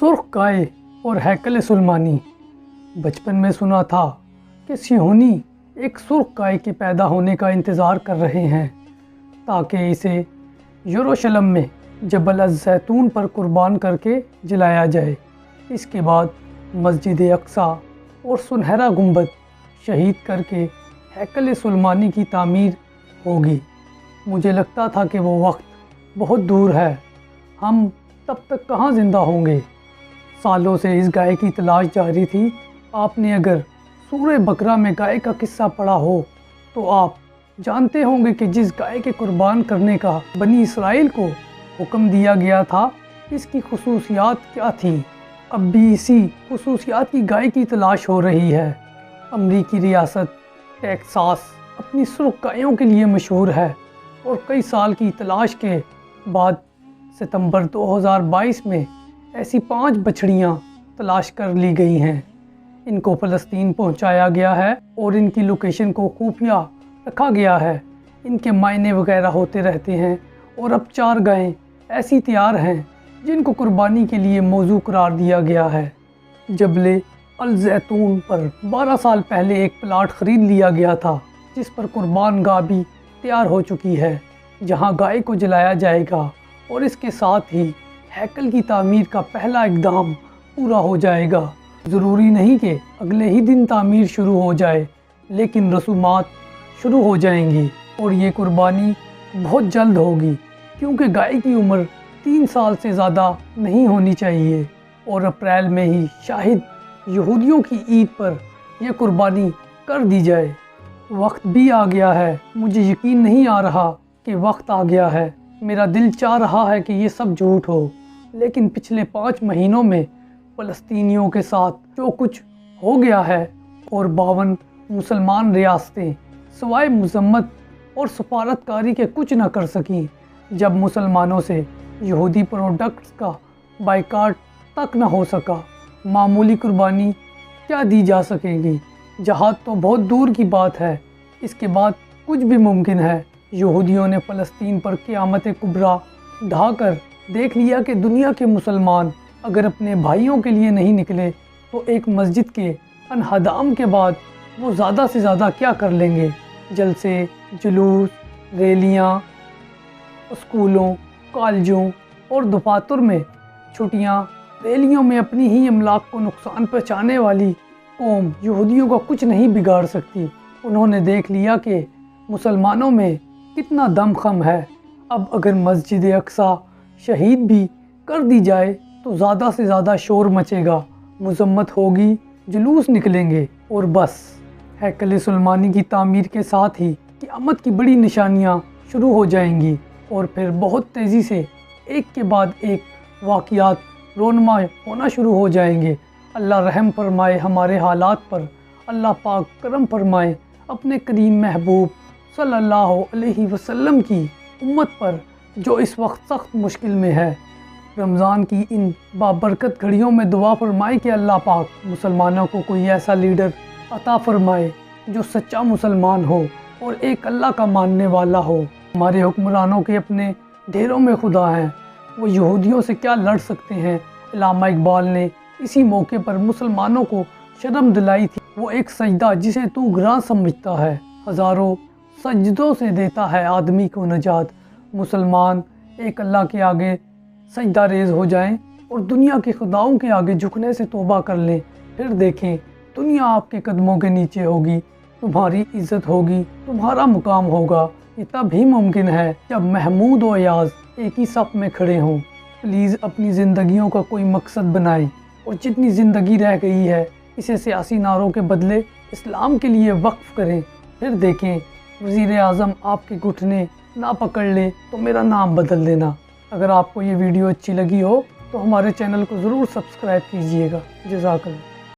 सुर्ख गाय और हैकल सुलेमानी। बचपन में सुना था कि सिहोनी एक सुर्ख गाय के पैदा होने का इंतज़ार कर रहे हैं ताकि इसे यरूशलेम में जबल अज़-ज़ैतून पर कुर्बान करके जलाया जाए। इसके बाद मस्जिद अक्सा और सुनहरा गुंबद शहीद करके हैकल सुलेमानी की तामीर होगी। मुझे लगता था कि वो वक्त बहुत दूर है, हम तब तक कहाँ ज़िंदा होंगे। सालों से इस गाय की तलाश जारी थी। आपने अगर सूरह बकरा में गाय का किस्सा पढ़ा हो तो आप जानते होंगे कि जिस गाय के कुर्बान करने का बनी इसराइल को हुक्म दिया गया था, इसकी खुसूसियात क्या थी। अब भी इसी खुसूसियात की गाय की तलाश हो रही है। अमरीकी रियासत टेक्सास अपनी सुर्ख गायों के लिए मशहूर है और कई साल की तलाश के बाद सितंबर 2022 में ऐसी 5 बछड़ियाँ तलाश कर ली गई हैं। इनको फ़लस्तीन पहुँचाया गया है और इनकी लोकेशन को खुफिया रखा गया है। इनके मायने वगैरह होते रहते हैं और अब 4 गायें ऐसी तैयार हैं जिनको कुर्बानी के लिए मौजू करार दिया गया है। जबल अल-ज़ैतून पर 12 साल पहले एक प्लाट ख़रीद लिया गया था जिस पर कुर्बान गाह भी तैयार हो चुकी है, जहां गाय को जलाया जाएगा और इसके साथ ही हैकल की तामीर का पहला इक़दाम पूरा हो जाएगा। ज़रूरी नहीं कि अगले ही दिन तामीर शुरू हो जाए, लेकिन रसूमात शुरू हो जाएंगी और ये कुर्बानी बहुत जल्द होगी क्योंकि गाय की उम्र 3 साल से ज़्यादा नहीं होनी चाहिए और अप्रैल में ही शायद यहूदियों की ईद पर यह कुर्बानी कर दी जाए। वक्त भी आ गया है। मुझे यकीन नहीं आ रहा कि वक्त आ गया है। मेरा दिल चाह रहा है कि ये सब झूठ हो, लेकिन पिछले 5 महीनों में फ़लस्तीनियों के साथ जो कुछ हो गया है और 52 मुसलमान रियासतें सवाए मज़म्मत और सफारतकारी के कुछ न कर सकीं। जब मुसलमानों से यहूदी प्रोडक्ट्स का बाइकाट तक न हो सका, मामूली कुर्बानी क्या दी जा सकेगी। जहाद तो बहुत दूर की बात है, इसके बाद कुछ भी मुमकिन है। यहूदियों ने फ़लस्तीन पर क़यामत कुबरा ढाकर देख लिया कि दुनिया के मुसलमान अगर अपने भाइयों के लिए नहीं निकले तो एक मस्जिद के अनहदाम के बाद वो ज़्यादा से ज़्यादा क्या कर लेंगे। जलसे, जुलूस, रैलियाँ, स्कूलों, कॉलेजों और दफातर में छुट्टियाँ, रैलियों में अपनी ही अमलाक को नुकसान पहुँचाने वाली कौम यहूदियों का कुछ नहीं बिगाड़ सकती। उन्होंने देख लिया कि मुसलमानों में कितना दमख़म है। अब अगर मस्जिद अक्सा शहीद भी कर दी जाए तो ज़्यादा से ज़्यादा शोर मचेगा, मज़म्मत होगी, जुलूस निकलेंगे और बस। हैकल सुलेमानी की तामीर के साथ ही क़यामत की बड़ी निशानियाँ शुरू हो जाएंगी और फिर बहुत तेज़ी से एक के बाद एक वाक़यात रोनमा होना शुरू हो जाएंगे। अल्लाह रहम फरमाए हमारे हालात पर, अल्लाह पाक करम फरमाए अपने करीम महबूब सल्लल्लाहु अलैहि वसल्लम की उम्मत पर जो इस वक्त सख्त मुश्किल में है। रमज़ान की इन बाबरकत घड़ियों में दुआ फरमाए कि अल्लाह पाक मुसलमानों को कोई ऐसा लीडर अता फरमाए जो सच्चा मुसलमान हो और एक अल्लाह का मानने वाला हो। हमारे हुक्मरानों के अपने ढेरों में खुदा हैं, वो यहूदियों से क्या लड़ सकते हैं। अल्लामा इकबाल ने इसी मौके पर मुसलमानों को शर्म दिलाई थी। वो एक सजदा जिसे तू गुनाह समझता है, हज़ारों सजदों से देता है आदमी को नजात। मुसलमान एक अल्लाह के आगे सजदा रेज़ हो जाएं और दुनिया के खुदाओं के आगे झुकने से तौबा कर लें, फिर देखें दुनिया आपके कदमों के नीचे होगी, तुम्हारी इज़्ज़त होगी, तुम्हारा मुकाम होगा। ये तब ही मुमकिन है जब महमूद और अयाज एक ही सफ़ में खड़े हों। प्लीज़ अपनी ज़िंदगियों का कोई मकसद बनाएं और जितनी ज़िंदगी रह गई है इसे सियासी नारों के बदले इस्लाम के लिए वक्फ करें। फिर देखें वज़ीर आज़म आपके घुटने ना पकड़ ले तो मेरा नाम बदल देना। अगर आपको ये वीडियो अच्छी लगी हो तो हमारे चैनल को ज़रूर सब्सक्राइब कीजिएगा। जज़ाकल्लाह।